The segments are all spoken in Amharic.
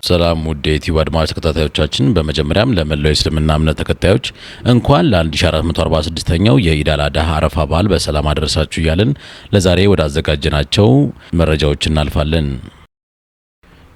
ሰላም ውድ የዩቲዩብ አድማጭ ተከታታዮቻችን፣ በመጀመሪያም ለመላው እስልምና እምነት ተከታዮች እንኳን ለ1446ኛው የኢድ አል አድሃ አረፋ በዓል በሰላም አደረሳችሁ እያልን ለዛሬ ወደ አዘጋጀናቸው መረጃዎች እናልፋለን።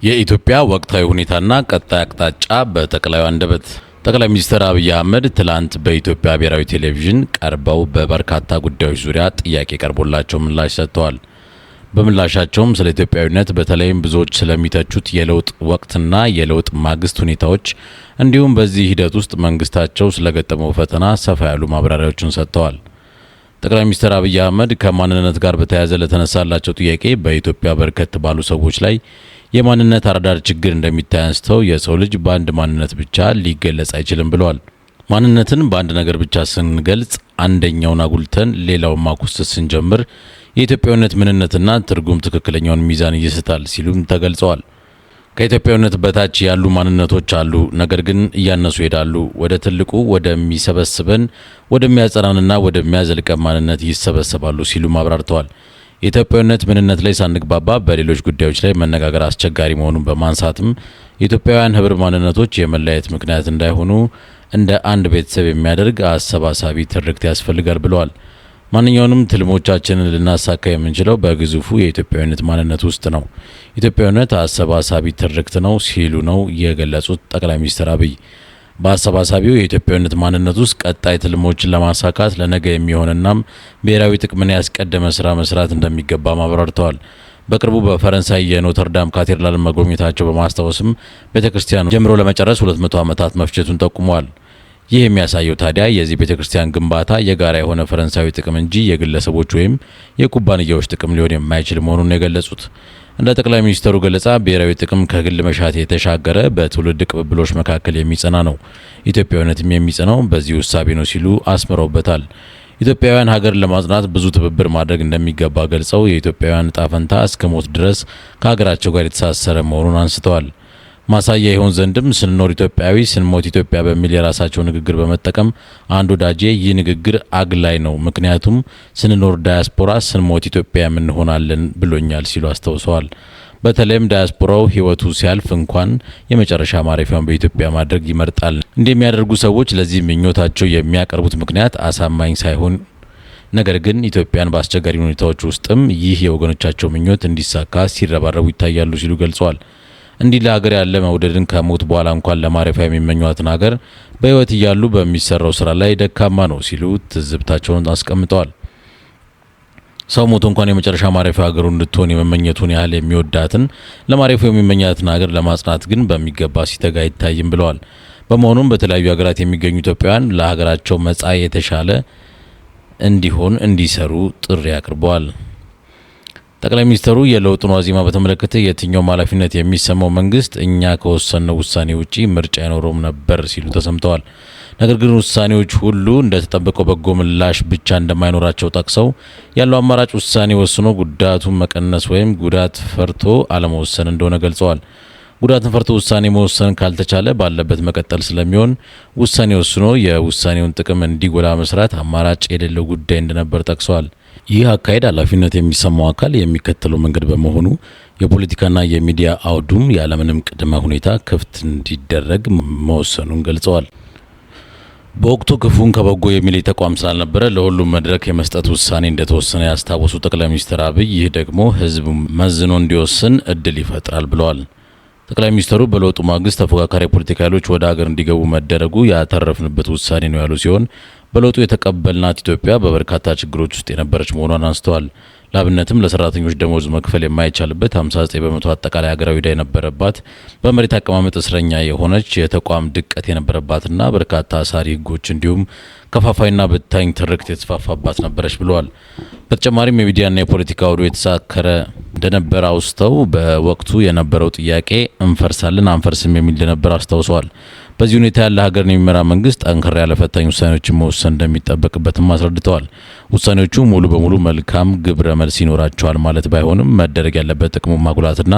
የኢትዮጵያ ወቅታዊ ሁኔታና ቀጣይ አቅጣጫ በጠቅላዩ አንደበት። ጠቅላይ ሚኒስትር አብይ አህመድ ትላንት በኢትዮጵያ ብሔራዊ ቴሌቪዥን ቀርበው በበርካታ ጉዳዮች ዙሪያ ጥያቄ ቀርቦላቸው ምላሽ ሰጥተዋል። በምላሻቸውም ስለ ኢትዮጵያዊነት በተለይም ብዙዎች ስለሚተቹት የለውጥ ወቅትና የለውጥ ማግስት ሁኔታዎች እንዲሁም በዚህ ሂደት ውስጥ መንግስታቸው ስለገጠመው ፈተና ሰፋ ያሉ ማብራሪያዎችን ሰጥተዋል። ጠቅላይ ሚኒስትር አብይ አህመድ ከማንነት ጋር በተያያዘ ለተነሳላቸው ጥያቄ በኢትዮጵያ በርከት ባሉ ሰዎች ላይ የማንነት አረዳድ ችግር እንደሚታይ አንስተው የሰው ልጅ በአንድ ማንነት ብቻ ሊገለጽ አይችልም ብለዋል። ማንነትን በአንድ ነገር ብቻ ስንገልጽ አንደኛውን አጉልተን ሌላውን ማኩሰስ ስንጀምር የኢትዮጵያዊነት ምንነትና ትርጉም ትክክለኛውን ሚዛን ይስታል ሲሉም ተገልጸዋል። ከኢትዮጵያዊነት በታች ያሉ ማንነቶች አሉ፣ ነገር ግን እያነሱ ይሄዳሉ። ወደ ትልቁ ወደሚሰበስበን ወደሚያጸናንና ወደሚያዘልቀን ማንነት ይሰበሰባሉ ሲሉም አብራርተዋል። የኢትዮጵያዊነት ምንነት ላይ ሳንግባባ በሌሎች ጉዳዮች ላይ መነጋገር አስቸጋሪ መሆኑን በማንሳትም የኢትዮጵያውያን ህብር ማንነቶች የመለያየት ምክንያት እንዳይሆኑ እንደ አንድ ቤተሰብ የሚያደርግ አሰባሳቢ ትርክት ያስፈልጋል ብለዋል። ማንኛውንም ትልሞቻችንን ልናሳካ የምንችለው በግዙፉ የኢትዮጵያዊነት ማንነት ውስጥ ነው። ኢትዮጵያዊነት አሰባሳቢ ትርክት ነው ሲሉ ነው የገለጹት ጠቅላይ ሚኒስትር አብይ። በአሰባሳቢው የኢትዮጵያዊነት ማንነት ውስጥ ቀጣይ ትልሞችን ለማሳካት ለነገ የሚሆንናም ብሔራዊ ጥቅምን ያስቀደመ ስራ መስራት እንደሚገባ አብራርተዋል። በቅርቡ በፈረንሳይ የኖተርዳም ካቴድራል መጎብኘታቸው በማስታወስም ቤተክርስቲያኑ ጀምሮ ለመጨረስ 200 ዓመታት መፍጀቱን ጠቁመዋል። ይህ የሚያሳየው ታዲያ የዚህ ቤተክርስቲያን ግንባታ የጋራ የሆነ ፈረንሳዊ ጥቅም እንጂ የግለሰቦች ወይም የኩባንያዎች ጥቅም ሊሆን የማይችል መሆኑን የገለጹት እንደ ጠቅላይ ሚኒስትሩ ገለጻ ብሔራዊ ጥቅም ከግል መሻት የተሻገረ በትውልድ ቅብብሎች መካከል የሚጸና ነው። ኢትዮጵያዊነትም የሚጸናው በዚህ ውሳቤ ነው ሲሉ አስምረውበታል። ኢትዮጵያውያን ሀገር ለማጽናት ብዙ ትብብር ማድረግ እንደሚገባ ገልጸው የኢትዮጵያውያን ዕጣ ፈንታ እስከ ሞት ድረስ ከሀገራቸው ጋር የተሳሰረ መሆኑን አንስተዋል። ማሳያ ይሆን ዘንድም ስንኖር ኢትዮጵያዊ ስንሞት ኢትዮጵያ በሚል የራሳቸው ንግግር በመጠቀም አንድ ወዳጄ ይህ ንግግር አግላይ ነው፣ ምክንያቱም ስንኖር ዳያስፖራ ስንሞት ኢትዮጵያ እንሆናለን ብሎኛል ሲሉ አስታውሰዋል። በተለይም ዳያስፖራው ህይወቱ ሲያልፍ እንኳን የመጨረሻ ማረፊያውን በኢትዮጵያ ማድረግ ይመርጣል። እንደሚያደርጉ ሰዎች ለዚህ ምኞታቸው የሚያቀርቡት ምክንያት አሳማኝ ሳይሆን ነገር ግን ኢትዮጵያን በአስቸጋሪ ሁኔታዎች ውስጥም ይህ የወገኖቻቸው ምኞት እንዲሳካ ሲረባረቡ ይታያሉ ሲሉ ገልጸዋል። እንዲህ ለሀገር ያለ መውደድን ከሞት በኋላ እንኳን ለማረፊያ የሚመኟትን ሀገር በህይወት እያሉ በሚሰራው ስራ ላይ ደካማ ነው ሲሉ ትዝብታቸውን አስቀምጠዋል። ሰው ሞቶ እንኳን የመጨረሻ ማረፊያ ሀገሩ እንድትሆን የመመኘቱን ያህል የሚወዳትን ለማረፊያው የሚመኛትን ሀገር ለማጽናት ግን በሚገባ ሲተጋ አይታይም ብለዋል። በመሆኑም በተለያዩ ሀገራት የሚገኙ ኢትዮጵያውያን ለሀገራቸው መጻኢ የተሻለ እንዲሆን እንዲሰሩ ጥሪ አቅርበዋል። ጠቅላይ ሚኒስትሩ የለውጡን ዋዜማ በተመለከተ የትኛውም ኃላፊነት የሚሰማው መንግስት እኛ ከወሰነው ውሳኔ ውጪ ምርጫ አይኖረውም ነበር ሲሉ ተሰምተዋል። ነገር ግን ውሳኔዎች ሁሉ እንደተጠበቀው በጎ ምላሽ ብቻ እንደማይኖራቸው ጠቅሰው ያለው አማራጭ ውሳኔ ወስኖ ጉዳቱን መቀነስ ወይም ጉዳት ፈርቶ አለመወሰን እንደሆነ ገልጸዋል። ጉዳትን ፈርቶ ውሳኔ መወሰን ካልተቻለ ባለበት መቀጠል ስለሚሆን ውሳኔ ወስኖ የውሳኔውን ጥቅም እንዲጎላ መስራት አማራጭ የሌለው ጉዳይ እንደነበር ጠቅሰዋል። ይህ አካሄድ ኃላፊነት የሚሰማው አካል የሚከተለው መንገድ በመሆኑ የፖለቲካና የሚዲያ አውዱም ያለምንም ቅድመ ሁኔታ ክፍት እንዲደረግ መወሰኑን ገልጸዋል። በወቅቱ ክፉን ከበጎ የሚል ተቋም ስላልነበረ ለሁሉም መድረክ የመስጠት ውሳኔ እንደተወሰነ ያስታወሱ ጠቅላይ ሚኒስትር አብይ ይህ ደግሞ ህዝብ መዝኖ እንዲወስን እድል ይፈጥራል ብለዋል። ጠቅላይ ሚኒስትሩ በለውጡ ማግስት ተፎካካሪ ፖለቲካ ኃይሎች ወደ ሀገር እንዲገቡ መደረጉ ያተረፍንበት ውሳኔ ነው ያሉ ሲሆን በለውጡ የተቀበልናት ኢትዮጵያ በበርካታ ችግሮች ውስጥ የነበረች መሆኗን አንስተዋል። ለአብነትም ለሰራተኞች ደሞዝ መክፈል የማይቻልበት 59% አጠቃላይ ሀገራዊ ዕዳ የነበረባት፣ በመሬት አቀማመጥ እስረኛ የሆነች፣ የተቋም ድቀት የነበረባትና በርካታ አሳሪ ህጎች እንዲሁም ከፋፋይና በታኝ ትርክት የተስፋፋባት ነበረች ብለዋል። በተጨማሪም የሚዲያና የፖለቲካ አውዱ የተሳከረ እንደነበር አውስተው በወቅቱ የነበረው ጥያቄ እንፈርሳለን አንፈርስም የሚል እንደነበር አስታውሰዋል። በዚህ ሁኔታ ያለ ሀገርን የሚመራ መንግስት ጠንከር ያለ ፈታኝ ውሳኔዎችን መወሰን እንደሚጠበቅበትም አስረድተዋል። ውሳኔዎቹ ሙሉ በሙሉ መልካም ግብረ መልስ ይኖራቸዋል ማለት ባይሆንም መደረግ ያለበት ጥቅሙ ማጉላትና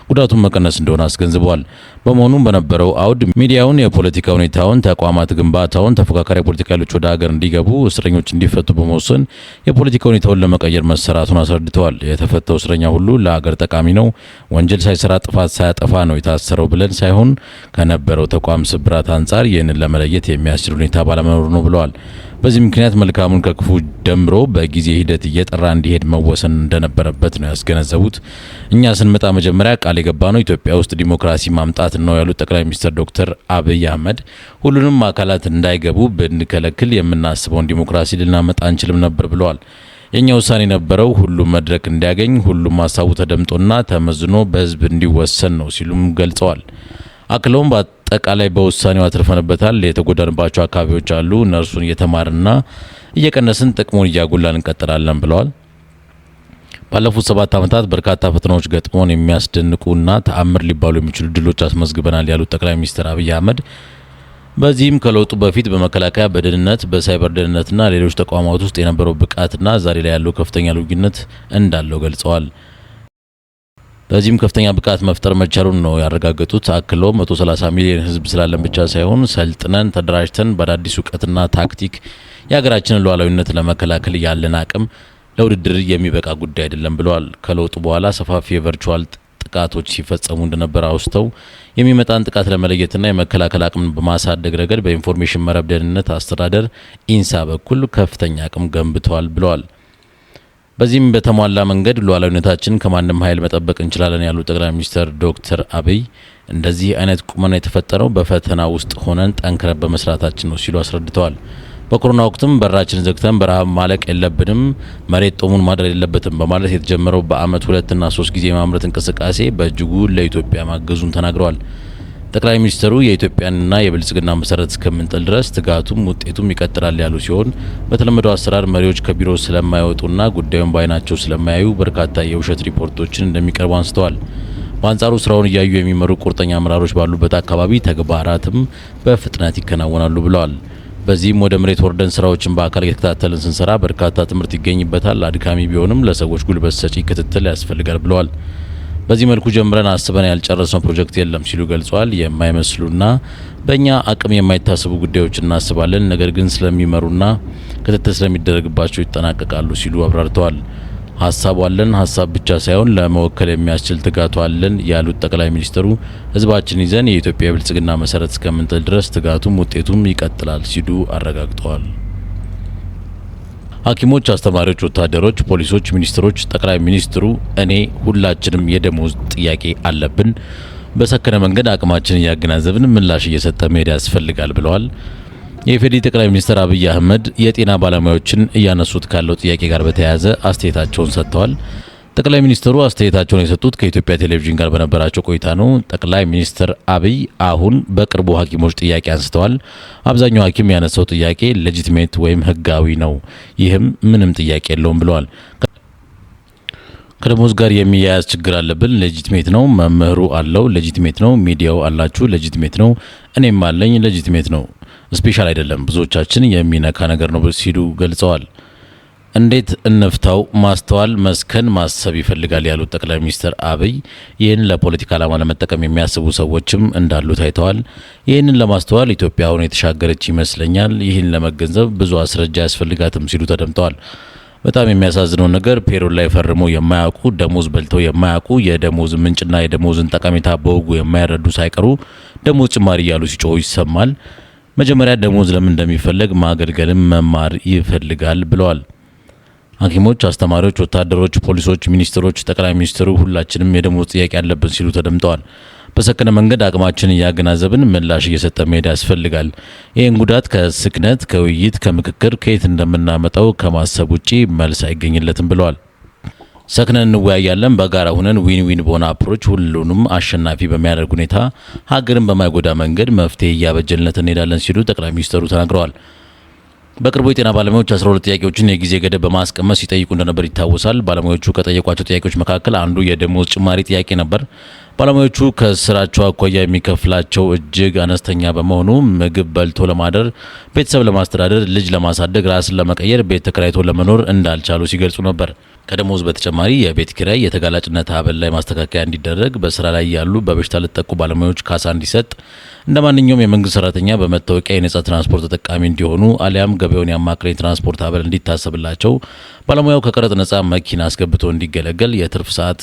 ጉዳቱን መቀነስ እንደሆነ አስገንዝበዋል። በመሆኑም በነበረው አውድ ሚዲያውን፣ የፖለቲካ ሁኔታውን፣ ተቋማት ግንባታውን፣ ተፎካካሪ ፖለቲካ ኃይሎች ወደ ሀገር እንዲገቡ፣ እስረኞች እንዲፈቱ በመወሰን የፖለቲካ ሁኔታውን ለመቀየር መሰራቱን አስረድተዋል። የተፈታው እስረኛ ሁሉ ለሀገር ጠቃሚ ነው፣ ወንጀል ሳይሰራ ጥፋት ሳያጠፋ ነው የታሰረው ብለን ሳይሆን ከነበረው ተቋም ስብራት አንጻር ይህንን ለመለየት የሚያስችል ሁኔታ ባለመኖሩ ነው ብለዋል። በዚህ ምክንያት መልካሙን ከክፉ ደምሮ በጊዜ ሂደት እየጠራ እንዲሄድ መወሰን እንደነበረበት ነው ያስገነዘቡት። እኛ ስንመጣ መጀመሪያ ቃል የገባ ነው ኢትዮጵያ ውስጥ ዲሞክራሲ ማምጣት ነው ያሉት ጠቅላይ ሚኒስትር ዶክተር አብይ አህመድ ሁሉንም አካላት እንዳይገቡ ብንከለክል የምናስበውን ዲሞክራሲ ልናመጣ አንችልም ነበር ብለዋል። የኛ ውሳኔ ነበረው ሁሉም መድረክ እንዲያገኝ፣ ሁሉም ሀሳቡ ተደምጦና ተመዝኖ በህዝብ እንዲወሰን ነው ሲሉም ገልጸዋል። አክለውም በአጠቃላይ በውሳኔው አትርፈንበታል። የተጎዳንባቸው አካባቢዎች አሉ። እነርሱን እየተማርና እየቀነስን ጥቅሙን እያጎላን እንቀጥላለን ብለዋል። ባለፉት 7 ዓመታት በርካታ ፈተናዎች ገጥሞን የሚያስደንቁና ተአምር ሊባሉ የሚችሉ ድሎች አስመዝግበናል ያሉት ጠቅላይ ሚኒስትር አብይ አህመድ በዚህም ከለውጡ በፊት በመከላከያ፣ በደህንነት፣ በሳይበር ደህንነትና ሌሎች ተቋማት ውስጥ የነበረው ብቃትና ዛሬ ላይ ያለው ከፍተኛ ልዩነት እንዳለው ገልጸዋል። በዚህም ከፍተኛ ብቃት መፍጠር መቻሉን ነው ያረጋገጡት። አክለው 130 ሚሊዮን ህዝብ ስላለን ብቻ ሳይሆን ሰልጥነን ተደራጅተን በአዳዲስ እውቀትና ታክቲክ የሀገራችንን ሉዓላዊነት ለመከላከል ያለን አቅም ለውድድር የሚበቃ ጉዳይ አይደለም ብለዋል። ከለውጡ በኋላ ሰፋፊ የቨርቹዋል ጥቃቶች ሲፈጸሙ እንደነበር አውስተው የሚመጣን ጥቃት ለመለየትና የመከላከል አቅምን በማሳደግ ረገድ በኢንፎርሜሽን መረብ ደህንነት አስተዳደር ኢንሳ በኩል ከፍተኛ አቅም ገንብተዋል ብለዋል። በዚህም በተሟላ መንገድ ሉዓላዊነታችን ከማንም ኃይል መጠበቅ እንችላለን ያሉት ጠቅላይ ሚኒስትር ዶክተር አብይ እንደዚህ አይነት ቁመና የተፈጠረው በፈተና ውስጥ ሆነን ጠንክረን በመስራታችን ነው ሲሉ አስረድተዋል። በኮሮና ወቅትም በራችን ዘግተን በረሃብ ማለቅ የለብንም፣ መሬት ጦሙን ማደር የለበትም በማለት የተጀመረው በአመት 2 እና 3 ጊዜ የማምረት እንቅስቃሴ በእጅጉ ለኢትዮጵያ ማገዙን ተናግረዋል። ጠቅላይ ሚኒስትሩ የኢትዮጵያንና የብልጽግና መሰረት እስከምንጥል ድረስ ትጋቱም ውጤቱም ይቀጥላል ያሉ ሲሆን በተለመደው አሰራር መሪዎች ከቢሮ ስለማይወጡና ጉዳዩን በአይናቸው ስለማያዩ በርካታ የውሸት ሪፖርቶችን እንደሚቀርቡ አንስተዋል። በአንጻሩ ስራውን እያዩ የሚመሩ ቁርጠኛ አመራሮች ባሉበት አካባቢ ተግባራትም በፍጥነት ይከናወናሉ ብለዋል። በዚህም ወደ መሬት ወርደን ስራዎችን በአካል እየተከታተልን ስንሰራ በርካታ ትምህርት ይገኝበታል። አድካሚ ቢሆንም ለሰዎች ጉልበት ሰጪ ክትትል ያስፈልጋል ብለዋል። በዚህ መልኩ ጀምረን አስበን ያልጨረስነው ፕሮጀክት የለም ሲሉ ገልጸዋል። የማይመስሉና በእኛ አቅም የማይታሰቡ ጉዳዮች እናስባለን፣ ነገር ግን ስለሚመሩና ክትትል ስለሚደረግባቸው ይጠናቀቃሉ ሲሉ አብራርተዋል። ሀሳቡ አለን፣ ሀሳብ ብቻ ሳይሆን ለመወከል የሚያስችል ትጋቱ አለን ያሉት ጠቅላይ ሚኒስትሩ ህዝባችን ይዘን የኢትዮጵያ ብልጽግና መሰረት እስከምንጥል ድረስ ትጋቱም ውጤቱም ይቀጥላል ሲሉ አረጋግጠዋል። ሐኪሞች፣ አስተማሪዎች፣ ወታደሮች፣ ፖሊሶች፣ ሚኒስትሮች፣ ጠቅላይ ሚኒስትሩ፣ እኔ ሁላችንም የደሞዝ ጥያቄ አለብን። በሰከነ መንገድ አቅማችንን እያገናዘብን ምላሽ እየሰጠ መሄድ ያስፈልጋል ብለዋል። የኢፌዴሪ ጠቅላይ ሚኒስትር አብይ አህመድ የጤና ባለሙያዎችን እያነሱት ካለው ጥያቄ ጋር በተያያዘ አስተያየታቸውን ሰጥተዋል። ጠቅላይ ሚኒስትሩ አስተያየታቸውን የሰጡት ከኢትዮጵያ ቴሌቪዥን ጋር በነበራቸው ቆይታ ነው። ጠቅላይ ሚኒስትር አብይ አሁን በቅርቡ ሐኪሞች ጥያቄ አንስተዋል። አብዛኛው ሐኪም ያነሳው ጥያቄ ሌጂቲሜት ወይም ህጋዊ ነው፣ ይህም ምንም ጥያቄ የለውም ብለዋል። ከደሞዝ ጋር የሚያያዝ ችግር አለብን። ሌጂቲሜት ነው። መምህሩ አለው፣ ሌጂቲሜት ነው። ሚዲያው አላችሁ፣ ሌጂቲሜት ነው። እኔም አለኝ፣ ሌጂቲሜት ነው። ስፔሻል አይደለም፣ ብዙዎቻችን የሚነካ ነገር ነው ሲሉ ገልጸዋል። እንዴት እንፍታው? ማስተዋል፣ መስከን፣ ማሰብ ይፈልጋል ያሉት ጠቅላይ ሚኒስትር አብይ ይህን ለፖለቲካ ዓላማ ለመጠቀም የሚያስቡ ሰዎችም እንዳሉ ታይተዋል። ይህንን ለማስተዋል ኢትዮጵያ አሁን የተሻገረች ይመስለኛል። ይህን ለመገንዘብ ብዙ አስረጃ ያስፈልጋትም ሲሉ ተደምጠዋል። በጣም የሚያሳዝነው ነገር ፔሮል ላይ ፈርመው የማያውቁ፣ ደሞዝ በልተው የማያውቁ፣ የደሞዝ ምንጭና የደሞዝን ጠቀሜታ በወጉ የማይረዱ ሳይቀሩ ደሞዝ ጭማሪ እያሉ ሲጮሁ ይሰማል። መጀመሪያ ደሞዝ ለምን እንደሚፈለግ ማገልገልም መማር ይፈልጋል ብለዋል። ሐኪሞች፣ አስተማሪዎች፣ ወታደሮች፣ ፖሊሶች፣ ሚኒስትሮች፣ ጠቅላይ ሚኒስትሩ ሁላችንም የደሞዝ ጥያቄ ያለብን ሲሉ ተደምጠዋል። በሰከነ መንገድ አቅማችን እያገናዘብን ምላሽ እየሰጠ መሄድ ያስፈልጋል። ይህን ጉዳት ከስክነት፣ ከውይይት፣ ከምክክር ከየት እንደምናመጣው ከማሰብ ውጪ መልስ አይገኝለትም ብለዋል። ሰክነን እንወያያለን። በጋራ ሆነን ዊን ዊን በሆነ አፕሮች ሁሉንም አሸናፊ በሚያደርግ ሁኔታ ሀገርን በማይጎዳ መንገድ መፍትሄ እያበጀንለት እንሄዳለን ሲሉ ጠቅላይ ሚኒስትሩ ተናግረዋል። በቅርቡ የጤና ባለሙያዎች 12 ጥያቄዎችን የጊዜ ገደብ በማስቀመጥ ሲጠይቁ እንደነበር ይታወሳል። ባለሙያዎቹ ከጠየቋቸው ጥያቄዎች መካከል አንዱ የደሞዝ ጭማሪ ጥያቄ ነበር። ባለሙያዎቹ ከስራቸው አኳያ የሚከፍላቸው እጅግ አነስተኛ በመሆኑ ምግብ በልቶ ለማደር፣ ቤተሰብ ለማስተዳደር፣ ልጅ ለማሳደግ፣ ራስን ለመቀየር፣ ቤት ተከራይቶ ለመኖር እንዳልቻሉ ሲገልጹ ነበር። ከደሞዝ በተጨማሪ የቤት ኪራይ፣ የተጋላጭነት ሀብል ላይ ማስተካከያ እንዲደረግ፣ በስራ ላይ ያሉ በበሽታ ለተጠቁ ባለሙያዎች ካሳ እንዲሰጥ፣ እንደ ማንኛውም የመንግስት ሰራተኛ በመታወቂያ የነጻ ትራንስፖርት ተጠቃሚ እንዲሆኑ አሊያም ገበያውን ያማከለ የትራንስፖርት ሀብል እንዲታሰብላቸው፣ ባለሙያው ከቀረጥ ነጻ መኪና አስገብቶ እንዲገለገል፣ የትርፍ ሰዓት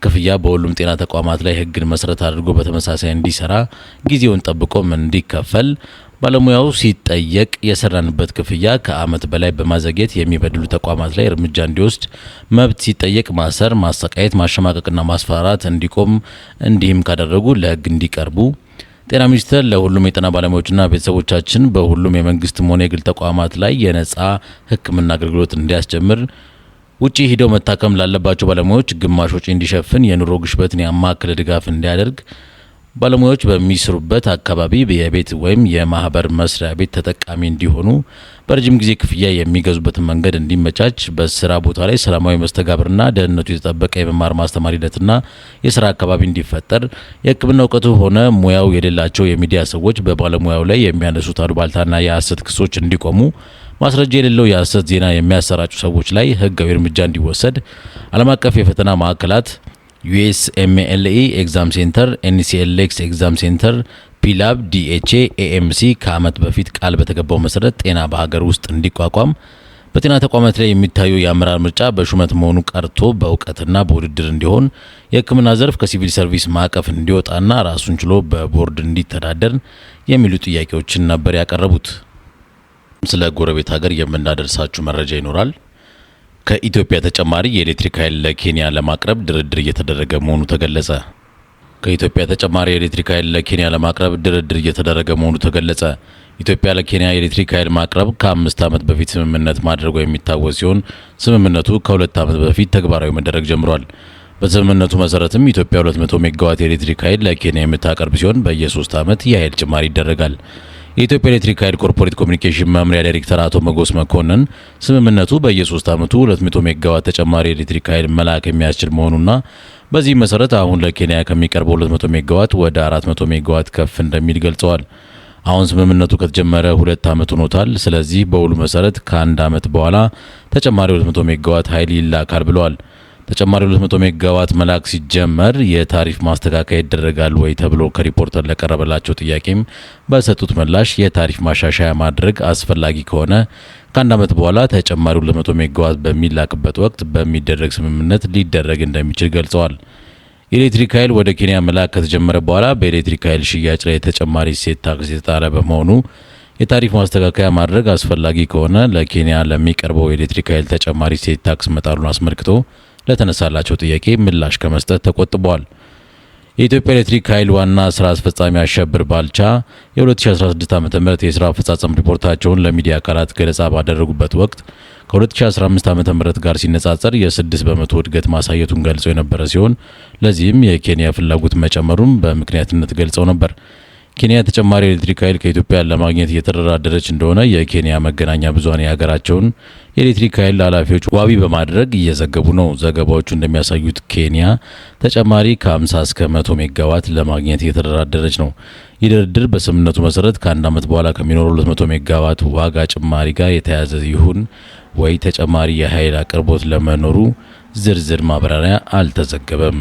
ክፍያ በሁሉም ጤና ተቋማት ላይ ህግን መሰረት አድርጎ በተመሳሳይ እንዲሰራ፣ ጊዜውን ጠብቆም እንዲከፈል፣ ባለሙያው ሲጠየቅ የሰራንበት ክፍያ ከአመት በላይ በማዘግየት የሚበድሉ ተቋማት ላይ እርምጃ እንዲወስድ፣ መብት ሲጠየቅ ማሰር፣ ማሰቃየት፣ ማሸማቀቅና ማስፈራራት እንዲቆም፣ እንዲህም ካደረጉ ለህግ እንዲቀርቡ፣ ጤና ሚኒስቴር ለሁሉም የጤና ባለሙያዎችና ቤተሰቦቻችን በሁሉም የመንግስትም ሆነ የግል ተቋማት ላይ የነጻ ሕክምና አገልግሎት እንዲያስጀምር፣ ውጪ ሂደው መታከም ላለባቸው ባለሙያዎች ግማሽ ወጪ እንዲሸፍን፣ የኑሮ ግሽበትን ያማከለ ድጋፍ እንዲያደርግ፣ ባለሙያዎች በሚሰሩበት አካባቢ የቤት ወይም የማህበር መስሪያ ቤት ተጠቃሚ እንዲሆኑ፣ በረጅም ጊዜ ክፍያ የሚገዙበትን መንገድ እንዲመቻች፣ በስራ ቦታ ላይ ሰላማዊ መስተጋብርና ደህንነቱ የተጠበቀ የመማር ማስተማር ሂደትና የስራ አካባቢ እንዲፈጠር፣ የሕክምና እውቀቱ ሆነ ሙያው የሌላቸው የሚዲያ ሰዎች በባለሙያው ላይ የሚያነሱት አሉባልታና የሐሰት ክሶች እንዲቆሙ፣ ማስረጃ የሌለው የሐሰት ዜና የሚያሰራጩ ሰዎች ላይ ህጋዊ እርምጃ እንዲወሰድ፣ ዓለም አቀፍ የፈተና ማዕከላት USMLE ኤግዛም ሴንተር፣ NCLX ኤግዛም ሴንተር፣ ፒላብ፣ DHA፣ AMC ከዓመት በፊት ቃል በተገባው መሰረት ጤና በሀገር ውስጥ እንዲቋቋም፣ በጤና ተቋማት ላይ የሚታዩ የአመራር ምርጫ በሹመት መሆኑ ቀርቶ በእውቀትና በውድድር እንዲሆን፣ የሕክምና ዘርፍ ከሲቪል ሰርቪስ ማዕቀፍ እንዲወጣና ራሱን ችሎ በቦርድ እንዲተዳደር የሚሉ ጥያቄዎችን ነበር ያቀረቡት። ስለ ጎረቤት ሀገር የምናደርሳችሁ መረጃ ይኖራል። ከኢትዮጵያ ተጨማሪ የኤሌክትሪክ ኃይል ለኬንያ ለማቅረብ ድርድር እየተደረገ መሆኑ ተገለጸ። ከኢትዮጵያ ተጨማሪ የኤሌክትሪክ ኃይል ለኬንያ ለማቅረብ ድርድር እየተደረገ መሆኑ ተገለጸ። ኢትዮጵያ ለኬንያ የኤሌክትሪክ ኃይል ማቅረብ ከ5 ዓመት በፊት ስምምነት ማድረጉ የሚታወስ ሲሆን ስምምነቱ ከ2 ዓመት በፊት ተግባራዊ መደረግ ጀምሯል። በስምምነቱ መሰረትም ኢትዮጵያ 200 ሜጋዋት የኤሌክትሪክ ኃይል ለኬንያ የምታቀርብ ሲሆን በየ3 ዓመት የኃይል ጭማሪ ይደረጋል። የኢትዮጵያ ኤሌክትሪክ ኃይል ኮርፖሬት ኮሚኒኬሽን መምሪያ ዳይሬክተር አቶ መጎስ መኮንን ስምምነቱ በየ3 ዓመቱ 200 ሜጋዋት ተጨማሪ ኤሌክትሪክ ኃይል መላክ የሚያስችል መሆኑና በዚህ መሰረት አሁን ለኬንያ ከሚቀርበው 200 ሜጋዋት ወደ 400 ሜጋዋት ከፍ እንደሚል ገልጸዋል። አሁን ስምምነቱ ከተጀመረ 2 ዓመት ሆኖታል። ስለዚህ በውሉ መሰረት ከ1 ዓመት በኋላ ተጨማሪ 200 ሜጋዋት ኃይል ይላካል ብለዋል። ተጨማሪ 200 ሜጋዋት መላክ ሲጀመር የታሪፍ ማስተካከያ ይደረጋል ወይ ተብሎ ከሪፖርተር ለቀረበላቸው ጥያቄም በሰጡት ምላሽ የታሪፍ ማሻሻያ ማድረግ አስፈላጊ ከሆነ ከ1 ዓመት በኋላ ተጨማሪ 200 ሜጋዋት በሚላክበት ወቅት በሚደረግ ስምምነት ሊደረግ እንደሚችል ገልጸዋል። የኤሌክትሪክ ኃይል ወደ ኬንያ መላክ ከተጀመረ በኋላ በኤሌክትሪክ ኃይል ሽያጭ ላይ ተጨማሪ እሴት ታክስ የተጣለ በመሆኑ የታሪፍ ማስተካከያ ማድረግ አስፈላጊ ከሆነ ለኬንያ ለሚቀርበው የኤሌክትሪክ ኃይል ተጨማሪ እሴት ታክስ መጣሉን አስመልክቶ ለተነሳላቸው ጥያቄ ምላሽ ከመስጠት ተቆጥበዋል። የኢትዮጵያ ኤሌክትሪክ ኃይል ዋና ስራ አስፈጻሚ አሸብር ባልቻ የ2016 ዓ.ም የስራ አፈጻጸም ሪፖርታቸውን ለሚዲያ አካላት ገለጻ ባደረጉበት ወቅት ከ2015 ዓ.ም ጋር ሲነጻጸር የ6 በመቶ እድገት ማሳየቱን ገልጸው የነበረ ሲሆን ለዚህም የኬንያ ፍላጎት መጨመሩን በምክንያትነት ገልጸው ነበር። ኬንያ ተጨማሪ ኤሌክትሪክ ኃይል ከኢትዮጵያ ለማግኘት እየተደራደረች እንደሆነ የኬንያ መገናኛ ብዙሃን የሀገራቸውን የኤሌክትሪክ ኃይል ኃላፊዎች ዋቢ በማድረግ እየዘገቡ ነው። ዘገባዎቹ እንደሚያሳዩት ኬንያ ተጨማሪ ከ50 እስከ 100 ሜጋዋት ለማግኘት እየተደራደረች ነው። ይህ ድርድር በስምምነቱ መሰረት ከ1 ዓመት በኋላ ከሚኖረው 200 ሜጋዋት ዋጋ ጭማሪ ጋር የተያያዘ ይሁን ወይ ተጨማሪ የኃይል አቅርቦት ለመኖሩ ዝርዝር ማብራሪያ አልተዘገበም።